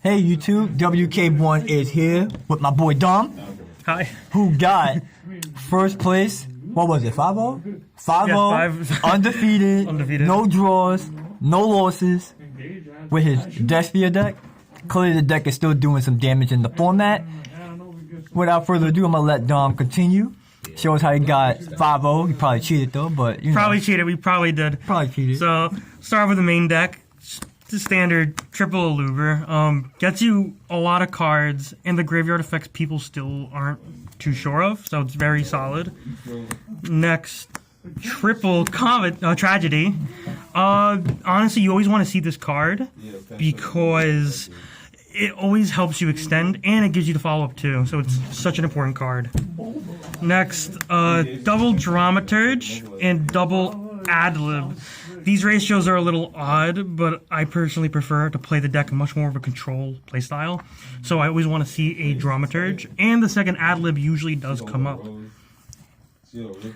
Hey YouTube, w.k.one is here with my boy Dom. Hi. Who got first place, what was it, 5-0? 5-0, Yes, undefeated, Undefeated. no draws, no losses, with his Despia deck. Clearly the deck is still doing some damage in the format. Without further ado, I'm going to let Dom continue. Show us how he got 5-0. He probably cheated though, but you know. Probably cheated. We probably did. Probably cheated. So, start with the main deck. The standard triple Aluber. Gets you a lot of cards, and the graveyard effects people still aren't too sure of, so it's very solid. Next, triple Comet Tragedy. Honestly, you always want to see this card because it always helps you extend, and it gives you the follow-up too, so it's such an important card. Next, double Dramaturge and double Adlib. These ratios are a little odd, but I personally prefer to play the deck much more of a control playstyle, so I always want to see a Dramaturge, and the second Adlib usually does come up.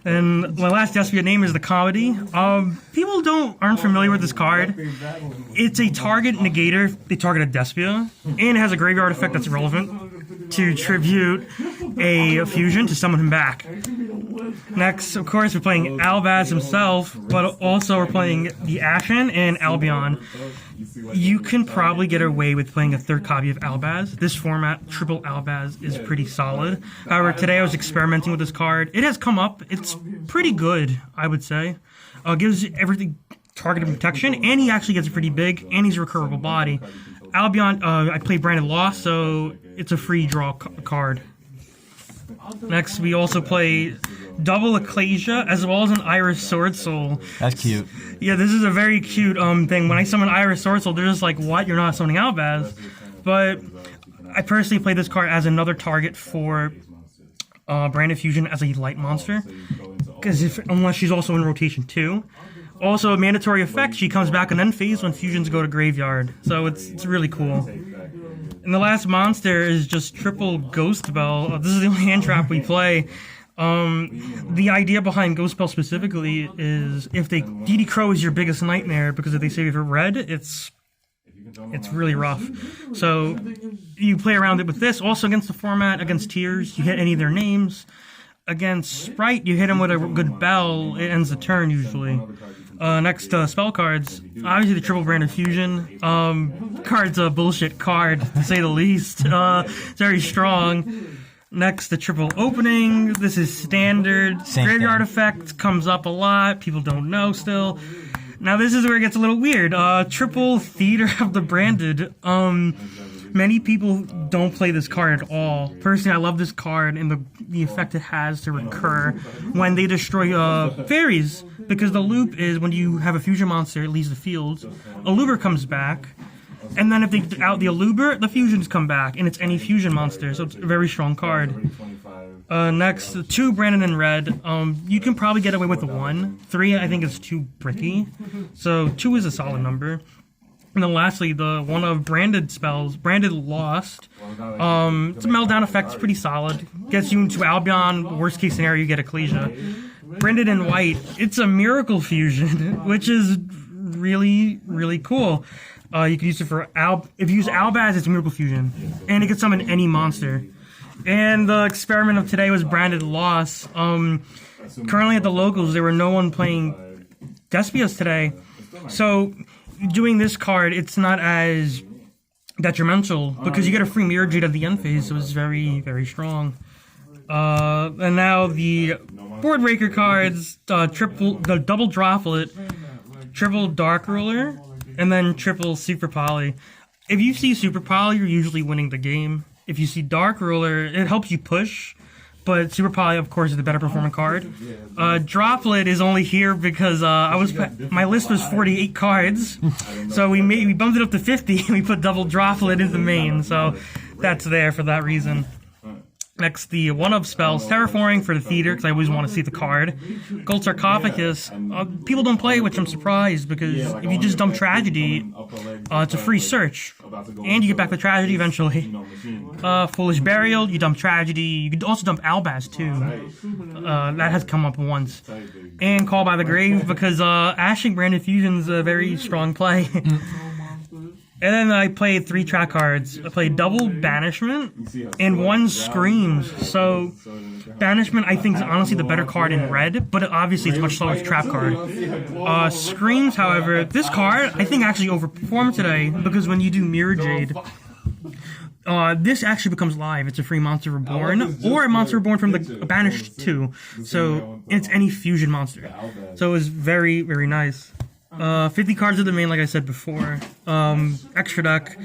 And my last Despia name is the Comedy. People aren't familiar with this card. It's a target negator. They target a Despia, and it has a graveyard effect that's relevant to tribute a fusion to summon him back. Next, of course, we're playing Albaz himself, but also we're playing the Ashen and Albion. You can probably get away with playing a third copy of Albaz. This format, triple Albaz, is pretty solid. However, today I was experimenting with this card. It has come up. It's pretty good, I would say. Gives everything targeted protection, and he actually gets pretty big, and he's a recoverable body. Albion, I played Branded Lost, so it's a free draw card. Next, we also play double Ecclesia, as well as an Iris Sword Soul. That's cute. Yeah, this is a very cute thing. When I summon Iris Sword Soul, they're just like, what? You're not summoning Albaz? But I personally play this card as another target for Branded Fusion as a light monster, because unless she's also in rotation too. Also, a mandatory effect, she comes back on end phase when fusions go to graveyard. So it's really cool. And the last monster is just triple Ghost Bell. This is the only hand trap we play. The idea behind Ghost Bell specifically is if DD Crow is your biggest nightmare, because if they save you for red, it's really rough. So you play around it with this. Also against the format, against tiers, you hit any of their names. Against Sprite, you hit them with a good bell. It ends the turn usually. Next, spell cards. Obviously, the triple Branded Fusion. Card's a bullshit card, to say the least. It's very strong. Next, the triple Opening. This is standard. Graveyard effect comes up a lot. People don't know still. Now, this is where it gets a little weird. Triple Theater of the Branded. Many people don't play this card at all. Personally, I love this card and the effect it has to recur when they destroy fairies. Because the loop is when you have a fusion monster, it leaves the field. Aluber comes back. And then if they out the Aluber, the fusions come back. And it's any fusion monster. So it's a very strong card. Next, 2 Brandon in red. You can probably get away with 1. 3, I think, is too bricky. So 2 is a solid number. And then lastly, the one of branded spells, Branded Lost. It's a meltdown effect, it's pretty solid. Gets you into Albion, worst case scenario, you get Ecclesia. Branded in white, it's a Miracle Fusion, which is really, really cool. You can use it for if you use Albaz, it's Miracle Fusion. And it can summon any monster. And the experiment of today was Branded Lost. Currently at the locals, there were no one playing Despias today. So doing this card, it's not as detrimental because you get a free Mirror Jade at the end phase, so it's very, very strong. And now the board breaker cards, the double Droplet, triple Dark Ruler, and then triple Super Poly. If you see Super Poly, you're usually winning the game. If you see Dark Ruler, it helps you push. But Super Poly, of course, is the better performing card. Droplet is only here because my list was 48 cards, so we bumped it up to 50 and we put double Droplet in the main. So that's there for that reason. Next, the one-up spells, Terraforming for the Theater, because I always want to see the card. Gold Sarcophagus, people don't play, which I'm surprised, because if you just dump Tragedy, it's a free search, and you get back the Tragedy eventually. Foolish Burial, you dump Tragedy, you could also dump Albaz too. That has come up once. And Call by the Grave, because Ashing Branded Fusion's a very strong play. And then I played 3 track cards. I played double Banishment and 1 Screams. So Banishment, I think, is honestly the better card in red, but obviously it's much slower as a trap card. Screams, however, this card I think actually overperformed today because when you do Mirror Jade, this actually becomes live. It's a free Monster Reborn or a Monster Reborn from the Banished 2. So it's any fusion monster. So it was very, very nice. 50 cards of the main, like I said before. Extra deck.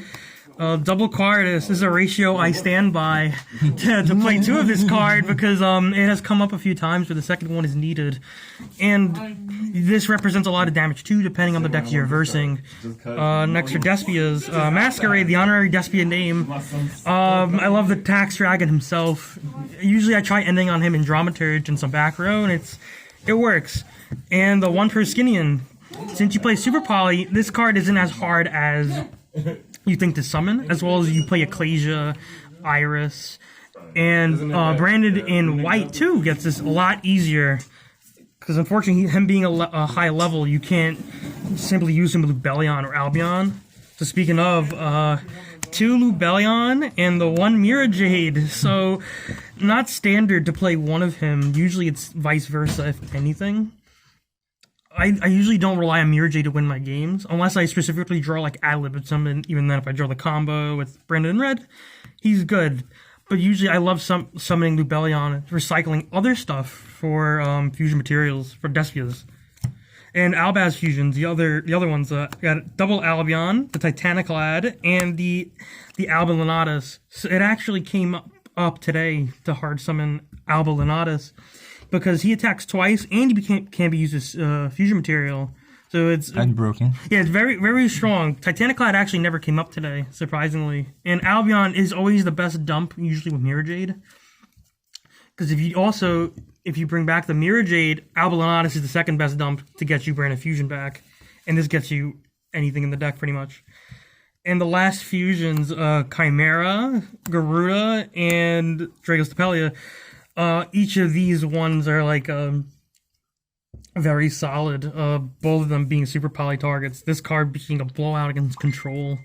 Double card. This is a ratio I stand by to play 2 of this card because it has come up a few times where the second one is needed. And this represents a lot of damage too, depending on the deck you're versing. Next are Despia's. Masquerade, the honorary Despia name. I love the Tax Dragon himself. Usually I try ending on him in Dramaturge and some back row, and it works. And the one per Skinian. Since you play Super Poly, this card isn't as hard as you think to summon, as well as you play Ecclesia, Iris, and branded in white too gets this a lot easier. Because unfortunately, him being a high level, you can't simply use him with Lubellion or Albion. So speaking of, 2 Lubellion and the 1 Mirror Jade. So not standard to play one of him. Usually it's vice versa, if anything. I usually don't rely on Mirror Jade to win my games, unless I specifically draw like Ad-Lib and summon. Even then, if I draw the combo with Brandon in red, he's good. But usually I love summoning Lubellion, recycling other stuff for fusion materials, for Despia's. And Albaz fusions, the other ones, got double Albion, the Titaniclad, and the Alba Lenatus. So it actually came up today to hard summon Alba Lenatus, because he attacks twice and he can be used as fusion material. So it's unbroken. Yeah, it's very, very strong. Titaniclad actually never came up today, surprisingly. And Albion is always the best dump, usually with Mirror Jade. Because if you bring back the Mirror Jade, Alba Lenatus is the second best dump to get you Branded Fusion back. And this gets you anything in the deck, pretty much. And the last fusions, Chimera, Garuda, and Dragostapelia. Each of these ones are like very solid. Both of them being super poly targets. This card being a blowout against control,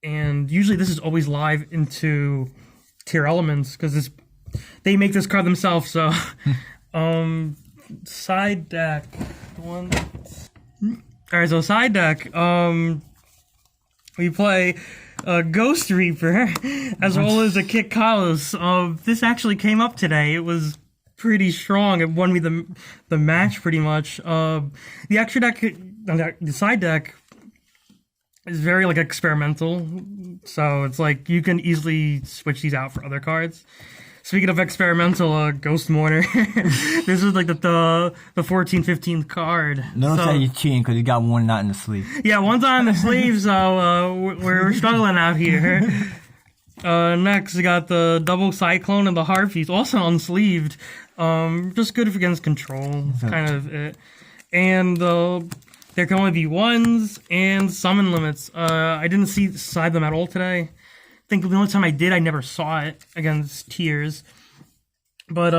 and usually this is always live into tier elements because they make this card themselves. So, side deck one. All right, so side deck. We play Ghost Reaper, as well as a Kit Kalos. This actually came up today. It was pretty strong. It won me the match pretty much. The extra deck, the side deck, is very like experimental. So it's like you can easily switch these out for other cards. Speaking of experimental, Ghost Mourner. This is like the 14th, 15th card. Notice that you're cheating because you got one not in the sleeve. Yeah, one's not in the sleeve, so we're struggling out here. Next, we got the double Cyclone and the Harpies, also unsleeved. Just good against control, kind of it. And there can only be ones and summon limits. I didn't side them at all today. I think the only time I did, I never saw it against tiers. But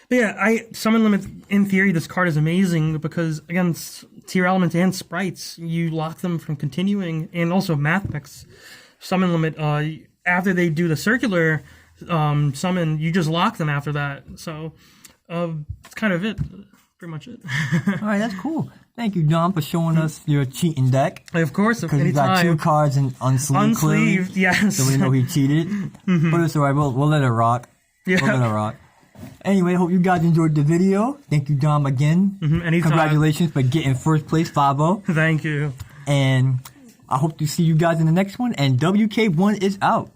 yeah, summon limit, in theory, this card is amazing because against tier elements and sprites, you lock them from continuing, and also math picks. Summon limit, after they do the circular summon, you just lock them after that. So that's kind of it. Pretty much it. All right, that's cool. Thank you, Dom, for showing us your cheating deck. Of course, because you got 2 cards in unsleeved. Unsleeved, yes. So we know he cheated. But it's alright, we'll let it rock. Yeah. We'll let it rock. Anyway, hope you guys enjoyed the video. Thank you, Dom, again. Anytime. Congratulations for getting first place, 5-0. Thank you. And I hope to see you guys in the next one. And w.k.one is out.